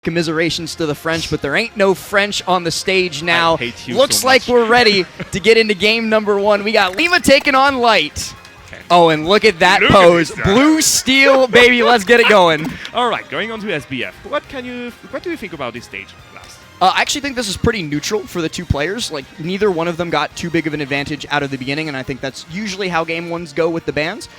Commiserations to the French, but there ain't no French on the stage now. Looks so like we're ready to get into game number one. We got Lima taking on Light. Okay. Oh, and look at that pose. Blue steel, baby. Let's get it going. All right, going on to SBF. What do you think about this stage, Lars? I actually think this is pretty neutral for the two players. Like, neither one of them got too big of an advantage out of the beginning, and I think that's usually how game ones go with the bans.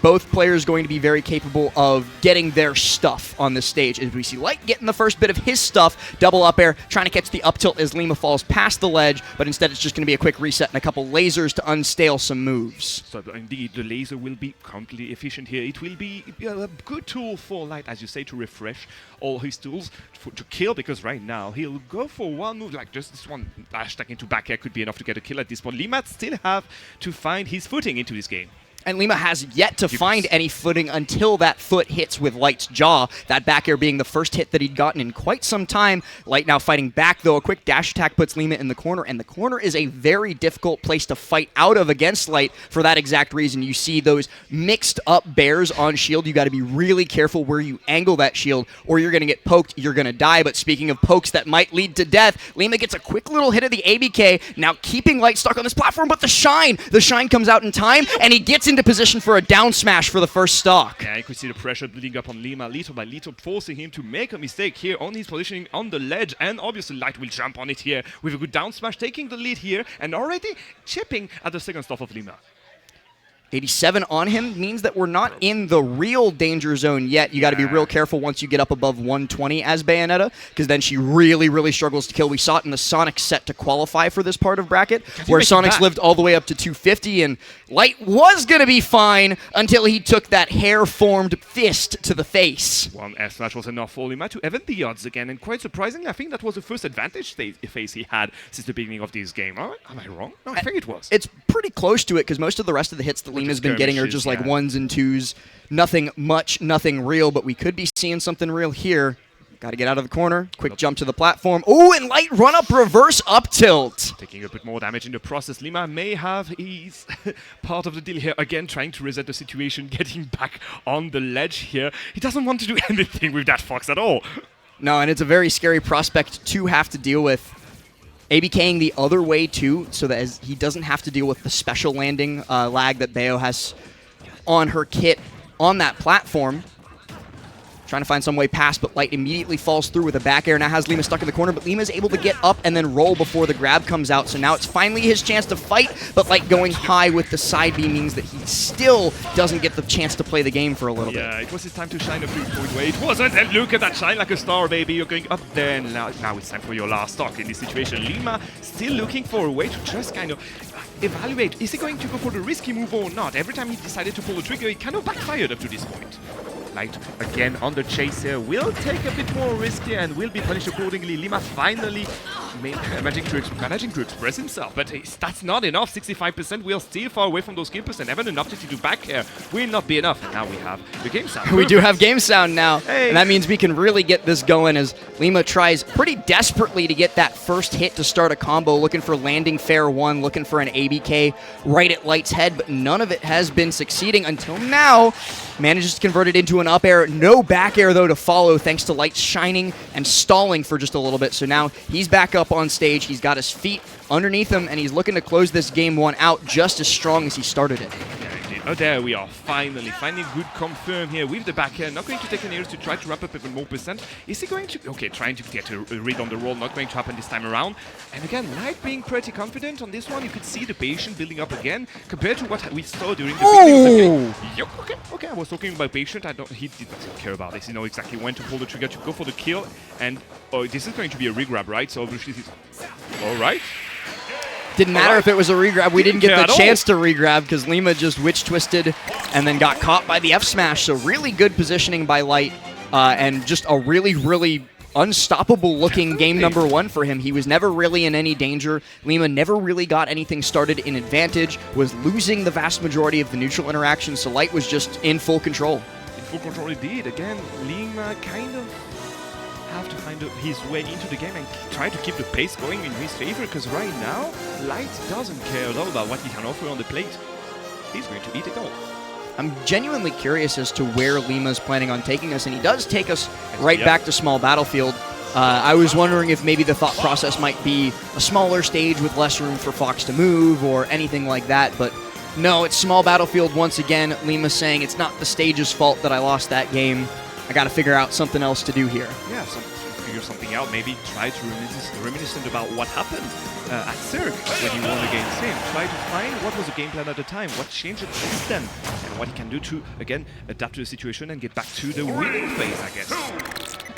Both players going to be very capable of getting their stuff on this stage. As we see Light getting the first bit of his stuff, double up air, trying to catch the up tilt as Lima falls past the ledge, but instead it's just going to be a quick reset and a couple lasers to unstale some moves. So indeed, the laser will be completely efficient here. It will be a good tool for Light, as you say, to refresh all his tools to kill, because right now he'll go for one move, like just this one dash attack into back air could be enough to get a kill at this point. Lima still have to find his footing into this game. And Lima has yet to find any footing until that foot hits with Light's jaw. That back air being the first hit that he'd gotten in quite some time. Light now fighting back, though. A quick dash attack puts Lima in the corner, and the corner is a very difficult place to fight out of against Light for that exact reason. You see those mixed up bears on shield. You got to be really careful where you angle that shield, or you're going to get poked, you're going to die. But speaking of pokes that might lead to death, Lima gets a quick little hit of the ABK, now keeping Light stuck on this platform, but the shine comes out in time, and he gets into position for a down smash for the first stock. Yeah, you could see the pressure building up on Lima little by little, forcing him to make a mistake here on his positioning on the ledge, and obviously Light will jump on it here with a good down smash, taking the lead here, and already chipping at the second stop of Lima. 87 on him means that we're not in the real danger zone yet. You got to be real careful once you get up above 120 as Bayonetta, because then she really, really struggles to kill. We saw it in the Sonic set to qualify for this part of bracket, where Sonic's lived all the way up to 250, and Light was going to be fine until he took that hair-formed fist to the face. One F smash was enough for Lima to even the odds again, and quite surprisingly, I think that was the first advantage phase he had since the beginning of this game. Am I wrong? No, I think it was. It's pretty close to it, because most of the rest of the hits that Lima's been getting are just like ones and twos. Nothing much, nothing real, but we could be seeing something real here. Got to get out of the corner. Quick jump to the platform. Oh, and Light run up reverse up tilt. Taking a bit more damage in the process. Lima may have his part of the deal here. Again, trying to reset the situation, getting back on the ledge here. He doesn't want to do anything with that Fox at all. No, and it's a very scary prospect to have to deal with. ABKing the other way too, so that as he doesn't have to deal with the special landing lag that Bayo has on her kit on that platform. Trying to find some way past, but Light immediately falls through with a back air. Now has Lima stuck in the corner, but Lima's able to get up and then roll before the grab comes out. So now it's finally his chance to fight, but Light going high with the side B means that he still doesn't get the chance to play the game for a little bit. Yeah, it was his time to shine a few point way. It wasn't, and look at that shine like a star, baby. You're going up there, and now it's time for your last stock in this situation. Lima still looking for a way to just kind of evaluate, is he going to go for the risky move or not? Every time he decided to pull the trigger, it kind of backfired up to this point. Light again on the chase here, will take a bit more risk here and will be punished accordingly. Lima finally managing to express himself, but that's not enough. 65%, we are still far away from those kill percent. Even enough to do back here will not be enough. And now we have the game sound. We do have game sound now, and that means we can really get this going as Lima tries pretty desperately to get that first hit to start a combo, looking for landing fair one, looking for an ABK right at Light's head, but none of it has been succeeding until now. Manages to convert it into an up air. No back air, though, to follow, thanks to Light shining and stalling for just a little bit. So now he's back up on stage. He's got his feet underneath him, and he's looking to close this game one out just as strong as he started it. Oh, there we are, finally finding good confirm here with the back air. Not going to take an airs to try to wrap up even more percent. Is he going to... Okay, trying to get a read on the roll, not going to happen this time around. And again, Light being pretty confident on this one. You could see the patience building up again compared to what we saw during the beginning of the game. Okay, I was talking about patient. He did not care about this. He knows exactly when to pull the trigger to go for the kill. And this is going to be a regrab, right? So obviously this is... All right. Didn't matter if it was a regrab. We didn't get the chance to regrab because Lima just witch twisted and then got caught by the F smash. So really good positioning by Light and just a really, really unstoppable looking game number one for him. He was never really in any danger. Lima never really got anything started in advantage, was losing the vast majority of the neutral interactions. So Light was just in full control. In full control indeed. Again, Lima kind of have to find his way into the game and try to keep the pace going in his favor, because right now Light doesn't care at all about what he can offer on the plate. He's going to eat it all. I'm genuinely curious as to where Lima's planning on taking us, and he does take us right back to small battlefield. I was wondering if maybe the thought process might be a smaller stage with less room for Fox to move or anything like that, but no, it's small battlefield once again. Lima saying it's not the stage's fault that I lost that game. I got to figure out something else to do here. Yeah, figure something out. Maybe try to reminiscent about what happened at Cirque when you won against him. Try to find what was the game plan at the time, what changed since then, and what he can do to, again, adapt to the situation and get back to the winning phase, I guess.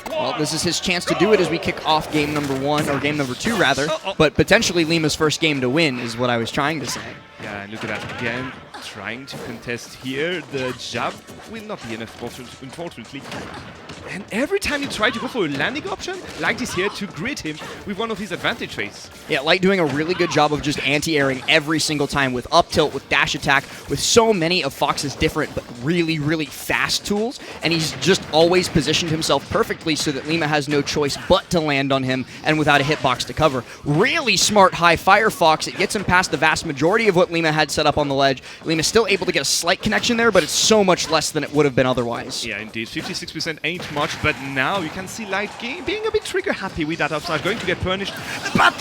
Well, this is his chance to do it as we kick off game number 1, or game number 2 rather, but potentially Lima's first game to win is what I was trying to say. Yeah, and look at that again, trying to contest here. The jab will not be enough, unfortunately. And every time you try to go for a landing option, Light is here to greet him with one of his advantage phase. Yeah, Light doing a really good job of just anti-airing every single time with up tilt, with dash attack, with so many of Fox's different but really, really fast tools. And he's just always positioned himself perfectly so that Lima has no choice but to land on him and without a hitbox to cover. Really smart high fire Fox. It gets him past the vast majority of what Lima had set up on the ledge. Lima's still able to get a slight connection there, but it's so much less than it would have been otherwise. Yeah, indeed. 56% ain't much, but now you can see Light being a bit trigger happy with that upside, going to get punished. But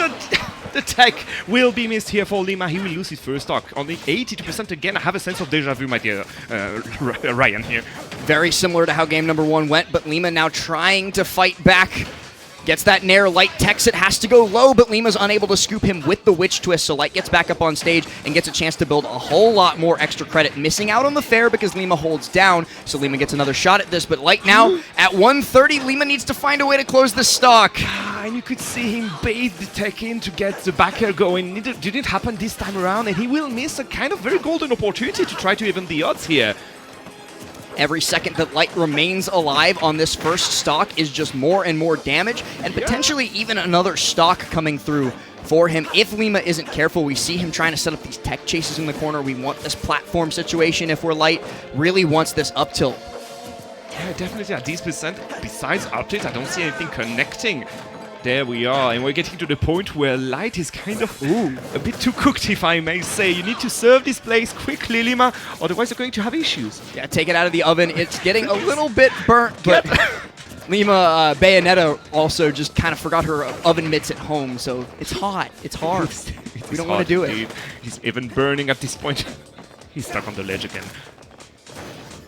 the tech will be missed here for Lima. He will lose his first stock. Only 82% again. I have a sense of deja vu, my dear Ryan here. Very similar to how game number 1 went, but Lima now trying to fight back. Gets that Nair, Light techs it, has to go low, but Lima's unable to scoop him with the Witch Twist, so Light gets back up on stage and gets a chance to build a whole lot more extra credit, missing out on the fair because Lima holds down, so Lima gets another shot at this, but Light now at 130, Lima needs to find a way to close this stock. And you could see him bait the tech in to get the back air going. It didn't happen this time around, and he will miss a kind of very golden opportunity to try to even the odds here. Every second that Light remains alive on this first stock is just more and more damage, and potentially even another stock coming through for him. If Lima isn't careful, we see him trying to set up these tech chases in the corner. We want this platform situation if we're Light. Really wants this up tilt. Yeah, definitely at these percent, besides up tilt, I don't see anything connecting. There we are, and we're getting to the point where Light is kind of a bit too cooked, if I may say. You need to serve this place quickly, Lima, otherwise you're going to have issues. Yeah, take it out of the oven. It's getting a little bit burnt, but Lima, Bayonetta also just kind of forgot her oven mitts at home, so it's hot. It's hard. We don't want to do it. He's even burning at this point. He's stuck on the ledge again.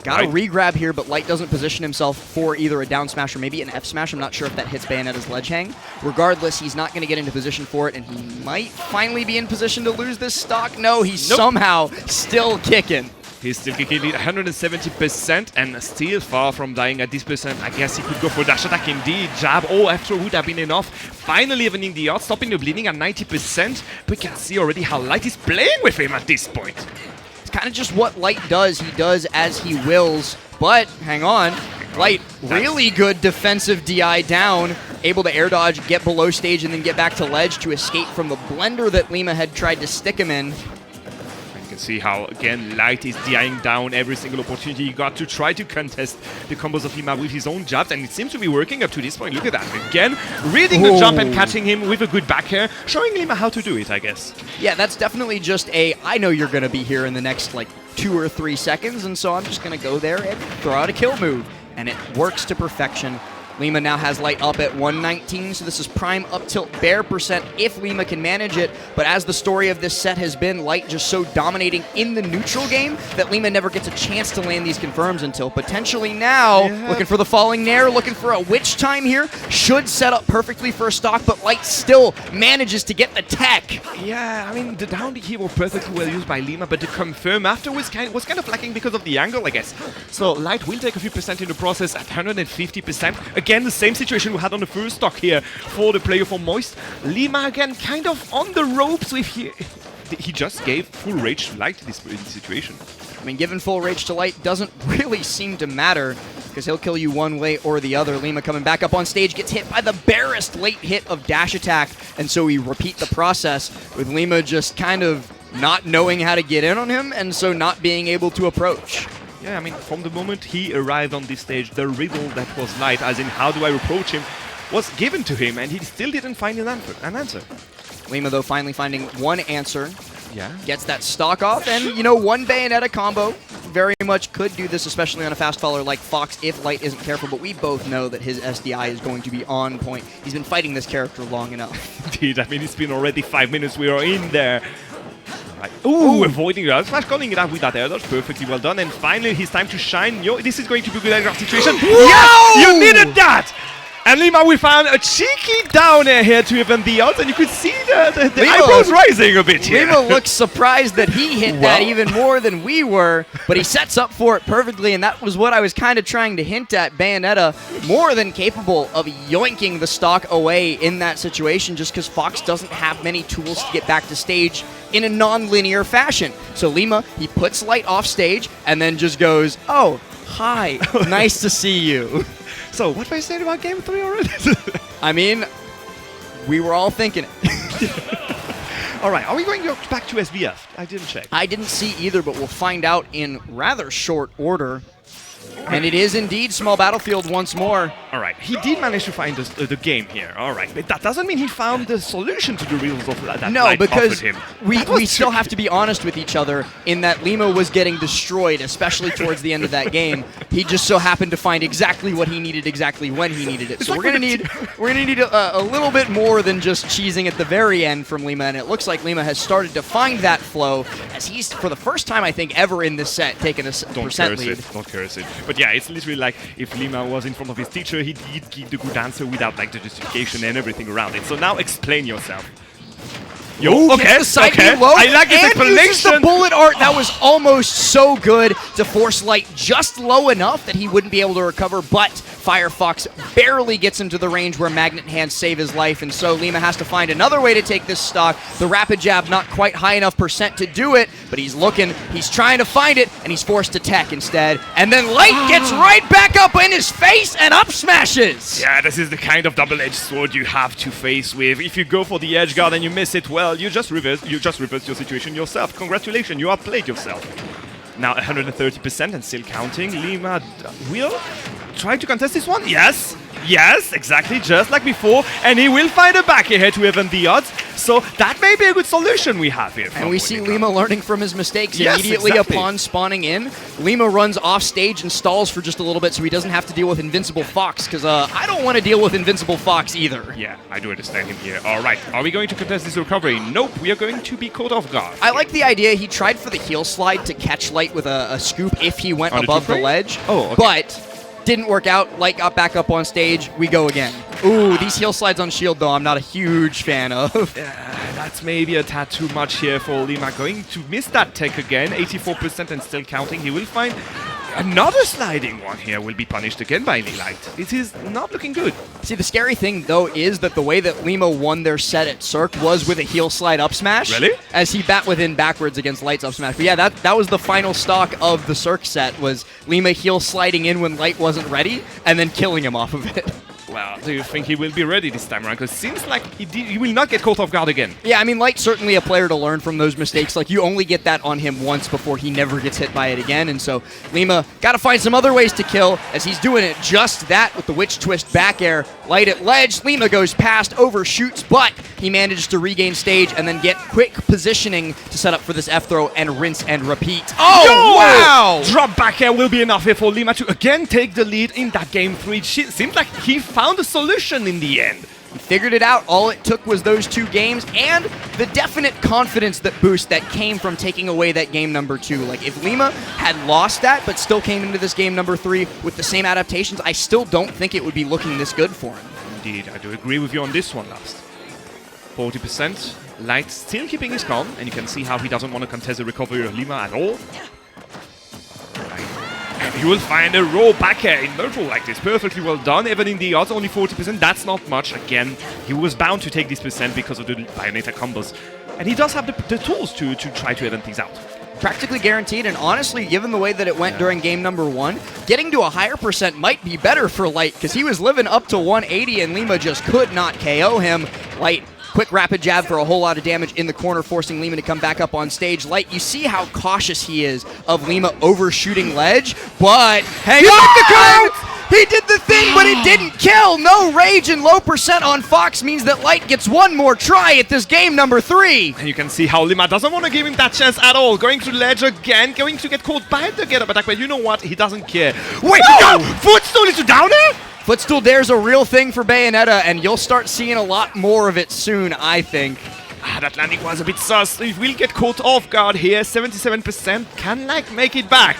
Got a re-grab here, but Light doesn't position himself for either a down smash or maybe an F smash. I'm not sure if that hits Bayonetta's ledge hang. Regardless, he's not going to get into position for it, and he might finally be in position to lose this stock. No, he's somehow still kicking. He's still kicking lead 170% and still far from dying at this percent. I guess he could go for dash attack indeed. Jab or after would have been enough. Finally evening the odds, stopping the bleeding at 90%. But we can see already how Light is playing with him at this point. It's kind of just what Light does. He does as he wills. But, hang on, Light, really good defensive DI down. Able to air dodge, get below stage, and then get back to ledge to escape from the blender that Lima had tried to stick him in. You can see how, again, Light is DIing down every single opportunity he got to try to contest the combos of Lima with his own jabs, and it seems to be working up to this point. Look at that. Again, reading the jump and catching him with a good back air, showing Lima how to do it, I guess. Yeah, that's definitely just I know you're going to be here in the next, 2 or 3 seconds, and so I'm just going to go there and throw out a kill move. And it works to perfection. Lima now has Light up at 119, so this is prime up tilt bear percent if Lima can manage it. But as the story of this set has been, Light just so dominating in the neutral game that Lima never gets a chance to land these confirms until potentially now. Looking for the falling Nair, looking for a witch time here. Should set up perfectly for a stock, but Light still manages to get the tech. Yeah, I mean, the down here was perfectly well used by Lima, but the confirm afterwards was kind of lacking because of the angle, I guess. So Light will take a few percent in the process at 150%. Again, the same situation we had on the first stock here for the player from Moist. Lima again kind of on the ropes with here. He just gave full rage to Light in this situation. I mean, giving full rage to Light doesn't really seem to matter because he'll kill you one way or the other. Lima coming back up on stage, gets hit by the barest late hit of dash attack, and so we repeat the process with Lima just kind of not knowing how to get in on him, and so not being able to approach. Yeah, I mean, from the moment he arrived on this stage, the riddle that was Light, as in how do I approach him, was given to him, and he still didn't find an answer. Lima, though, finally finding one answer. Yeah. Gets that stock off, and, one Bayonetta combo. very much could do this, especially on a fast faller like Fox, if Light isn't careful, but we both know that his SDI is going to be on point. He's been fighting this character long enough. Indeed, I mean, it's been already 5 minutes, we are in there. Right. Ooh, avoiding the smash, calling it out with that air dodge, perfectly well done, and finally his time to shine. Yo, this is going to be a good air situation. Whoa! Yes, you needed that! And Lima, we found a cheeky down air here to even the odds, and you could see the eyebrows rising a bit here. Lima looks surprised that he hit that even more than we were, but he sets up for it perfectly, and that was what I was kind of trying to hint at. Bayonetta more than capable of yoinking the stock away in that situation, just because Fox doesn't have many tools to get back to stage in a non-linear fashion. So Lima, he puts Light off stage, and then just goes, oh, hi, nice to see you. So, what were you saying about Game 3 already? I mean, we were all thinking it. All right, are we going back to SBF? I didn't check. I didn't see either, but we'll find out in rather short order. And it is indeed small battlefield once more. All right, he did manage to find the game here. All right, but that doesn't mean he found the solution to the riddles of that. No, because him. we still have to be honest with each other in that Lima was getting destroyed, especially towards the end of that game. He just so happened to find exactly what he needed, exactly when he needed it. So we're gonna need a little bit more than just cheesing at the very end from Lima, and it looks like Lima has started to find that flow as he's, for the first time I think ever in this set, taken a percent lead. Don't curse it. But yeah, it's literally like if Lima was in front of his teacher, he did give the good answer without like the justification and everything around it. So now explain yourself. Yo, okay. I like this explanation. The bullet art, that was almost so good to force Light just low enough that he wouldn't be able to recover, but Firefox barely gets him to the range where Magnet Hands save his life, and so Lima has to find another way to take this stock. The rapid jab not quite high enough percent to do it, but he's looking, he's trying to find it, and he's forced to tech instead. And then Light gets right back up in his face and up smashes! Yeah, this is the kind of double-edged sword you have to face with. If you go for the edge guard and you miss it, well, you just reverse your situation yourself. Congratulations, you have played yourself. Now 130% and still counting. Lima will try to contest this one. Yes, exactly, just like before. And he will find a back ahead to even the odds. So that may be a good solution we have here. And we see Lima learning from his mistakes immediately upon spawning in. Lima runs off stage and stalls for just a little bit so he doesn't have to deal with Invincible Fox, because I don't want to deal with Invincible Fox either. Yeah, I do understand him here. All right, are we going to contest this recovery? Nope, we are going to be caught off guard. I like the idea. He tried for the heel slide to catch Light with a scoop if he went above the ledge. Oh, okay. But didn't work out. Light got back up on stage. We go again. Ooh, these heel slides on shield, though, I'm not a huge fan of. Yeah, that's maybe a tad too much here for Lima. Going to miss that tech again. 84% and still counting. He will find another sliding one here. Will be punished again by Light. It is not looking good. See, the scary thing, though, is that the way that Lima won their set at Cirque was with a heel slide up smash. Really? As he bat within backwards against Light's up smash. But yeah, that was the final stock of the Cirque set, was Lima heel sliding in when Light wasn't ready, and then killing him off of it. Well, do you think he will be ready this time around? Because it seems like he will not get caught off guard again. Yeah, I mean, Light's certainly a player to learn from those mistakes. Like, you only get that on him once before he never gets hit by it again. And so Lima got to find some other ways to kill, as he's doing it just that with the Witch Twist back air. Light at ledge. Lima goes past, overshoots, but he managed to regain stage and then get quick positioning to set up for this F throw and rinse and repeat. Oh, wow! Drop back air will be enough here for Lima to again take the lead in that game 3. Seems like he found a solution in the end. He figured it out. All it took was those 2 games and the definite confidence that boost that came from taking away that game number 2. Like, if Lima had lost that but still came into this game number 3 with the same adaptations, I still don't think it would be looking this good for him. Indeed, I do agree with you on this one, Last. 40%. Light still keeping his calm, and you can see how he doesn't want to contest the recovery of Lima at all. And he will find a raw back air in neutral like this. Perfectly well done. Even in the odds, only 40%. That's not much. Again, he was bound to take this percent because of the Bayonetta combos. And he does have the tools to try to even things out. Practically guaranteed, and honestly, given the way that it went during game number 1, getting to a higher percent might be better for Light, because he was living up to 180 and Lima just could not KO him. Light, quick rapid jab for a whole lot of damage in the corner, forcing Lima to come back up on stage. Light, you see how cautious he is of Lima overshooting ledge, but hang on! He did the thing, but it didn't kill. No rage and low percent on Fox means that Light gets one more try at this game number 3. And you can see how Lima doesn't want to give him that chance at all. Going to ledge again, going to get caught by the get-up attack, but you know what? He doesn't care. Wait, no! Footstool into down air? Footstool dare's a real thing for Bayonetta, and you'll start seeing a lot more of it soon, I think. That landing was a bit sus. He will get caught off guard here. 77% can make it back.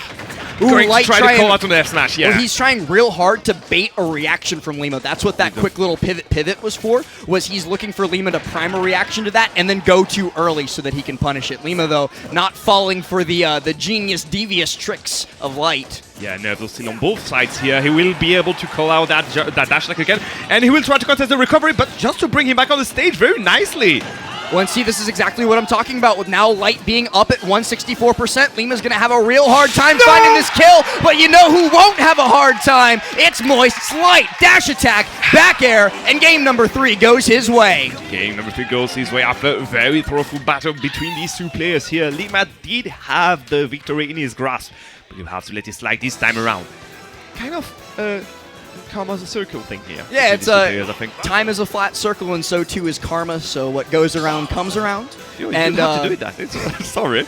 Ooh, going Light to try to call out on the F smash, yeah. Well, he's trying real hard to bait a reaction from Lima. That's what that quick little pivot was for, was he's looking for Lima to prime a reaction to that and then go too early so that he can punish it. Lima, though, not falling for the genius, devious tricks of Light. Yeah, Nervil still on both sides here. He will be able to call out that dash attack again, and he will try to contest the recovery, but just to bring him back on the stage very nicely. Well, and see, this is exactly what I'm talking about with now Light being up at 164%. Lima's going to have a real hard time finding this kill, but you know who won't have a hard time? It's Moist's Light. Dash attack, back air, and game number 3 goes his way. Game number 3 goes his way after a very thoughtful battle between these two players here. Lima did have the victory in his grasp, but he'll have to let it slide this time around. Kind of karma as a circle thing here. Yeah, it's time is a flat circle, and so too is karma. So what goes around comes around. You have to do that. Sorry.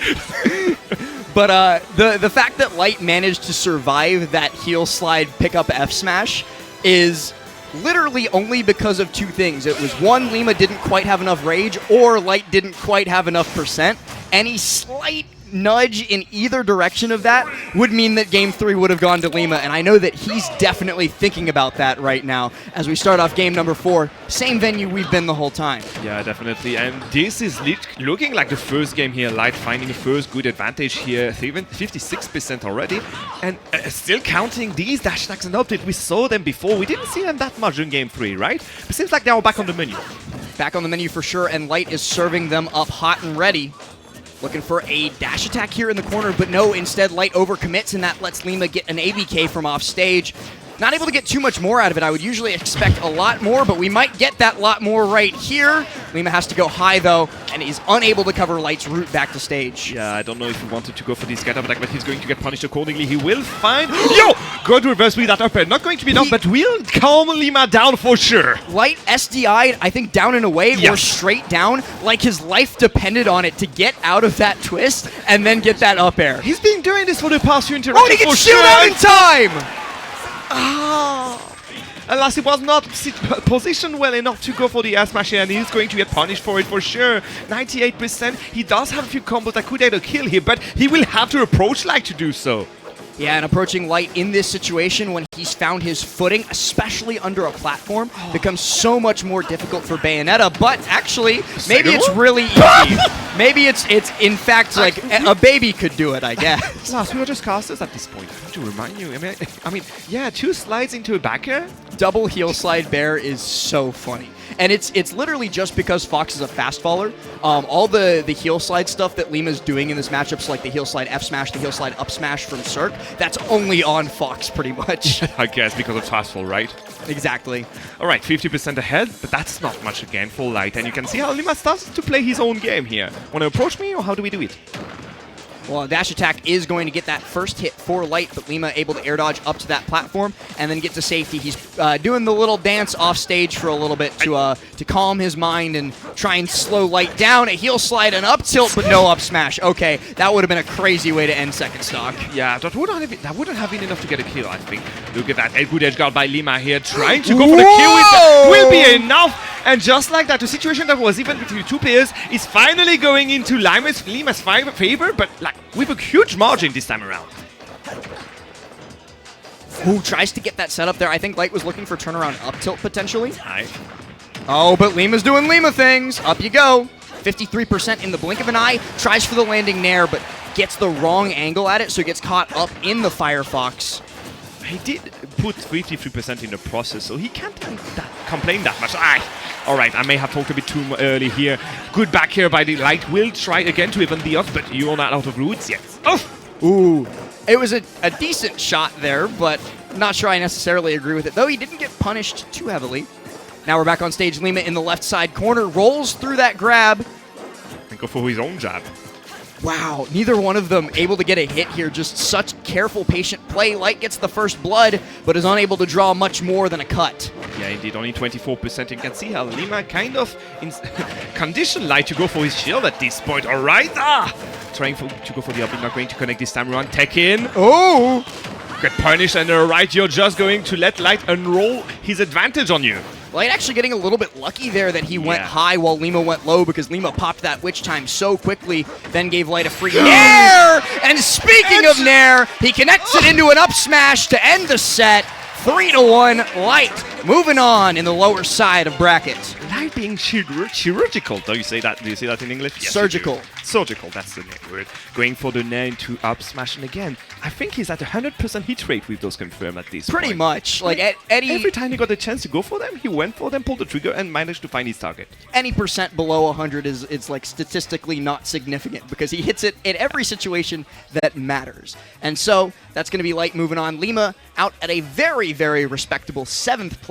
But the fact that Light managed to survive that heel slide pickup F smash is literally only because of 2 things. It was 1, Lima didn't quite have enough rage, or Light didn't quite have enough percent. Any slight nudge in either direction of that would mean that game 3 would have gone to Lima, and I know that he's definitely thinking about that right now as we start off game number 4. Same venue we've been the whole time. Yeah, definitely, and this is looking like the first game here. Light finding the first good advantage here, 56% already, and still counting these dash attacks and update. We saw them before. We didn't see them that much in game 3, right? It seems like they are back on the menu. Back on the menu for sure, and Light is serving them up hot and ready. Looking for a dash attack here in the corner, but no, instead Light overcommits, and that lets Lima get an ABK from off stage. Not able to get too much more out of it. I would usually expect a lot more, but we might get that lot more right here. Lima has to go high, though, and is unable to cover Light's route back to stage. Yeah, I don't know if he wanted to go for this get-up attack, but he's going to get punished accordingly. He will find... Yo! Good reverse with that up air. Not going to be enough, but will calm Lima down for sure. Light SDI'd, I think, down and away, or straight down, like his life depended on it to get out of that twist and then get that up air. He's been doing this for the past few interactions. Oh, he gets shielded out in time! Alas, he was not positioned well enough to go for the S smash here, and he's going to get punished for it for sure. 98%. He does have a few combos that could either kill him, but he will have to approach Light to do so. Yeah, and approaching Light in this situation when he's found his footing, especially under a platform, becomes so much more difficult for Bayonetta, but actually, maybe it's really easy. Maybe it's in fact like a baby could do it, I guess. Last, we are just casters at this point. I have to remind you. I mean, yeah, 2 slides into a back air. Double heel slide bear is so funny. And it's literally just because Fox is a fast faller. All the heel slide stuff that Lima's doing in this matchup, so like the heel slide F smash, the heel slide up smash from Cirque, that's only on Fox pretty much. I guess because of fast fall, right? Exactly. All right, 50% ahead, but that's not much again for Light. And you can see how Lima starts to play his own game here. Want to approach me, or how do we do it? Well, dash attack is going to get that first hit for Light, but Lima able to air dodge up to that platform and then get to safety. He's doing the little dance off stage for a little bit to calm his mind and try and slow Light down. A heel slide and up tilt, but no up smash. Okay, that would have been a crazy way to end second stock. Yeah, that wouldn't have been enough to get a kill, I think. Look at that, a good edge guard by Lima here, trying to go for the kill with that. Will be enough. And just like that, the situation that was even between 2 players is finally going into Lima's favor, but like with a huge margin this time around. Who tries to get that setup there? I think Light was looking for turnaround up tilt potentially. Aye. Oh, but Lima's doing Lima things. Up you go. 53% in the blink of an eye. Tries for the landing nair, but gets the wrong angle at it, so he gets caught up in the Firefox. He did put 53% in the process, so he can't complain that much. All right, I may have talked a bit too early here. Good back here by the Light. Will try again to even the odds, but you're not out of roots yet. Oh! Ooh. It was a decent shot there, but not sure I necessarily agree with it, though he didn't get punished too heavily. Now we're back on stage. Lima in the left side corner, rolls through that grab. And go for his own jab. Wow, neither one of them able to get a hit here. Just such careful, patient play. Light gets the first blood, but is unable to draw much more than a cut. Yeah, indeed, only 24%. You can see how Lima kind of conditioned Light to go for his shield at this point. All right, trying to go for the up, not going to connect this time around. Tech in. Oh! Get punished, and right, you're just going to let Light unroll his advantage on you. Light actually getting a little bit lucky there that he went high while Lima went low, because Lima popped that witch time so quickly, then gave Light a free nair! And speaking of nair, he connects it into an up smash to end the set. 3-1, Light moving on in the lower side of bracket. Light being chirurgical. Do you say that? Do you say that in English? Yes, surgical. Surgical, that's the name word. Going for the nair to up smash, and again, I think he's at 100% hit rate with those confirmed at this point. Pretty much. Like Eddie, every time he got a chance to go for them, he went for them, pulled the trigger, and managed to find his target. Any percent below 100 is like statistically not significant, because he hits it in every situation that matters. And so that's going to be Light moving on. Lima out at a very, very respectable 7th place.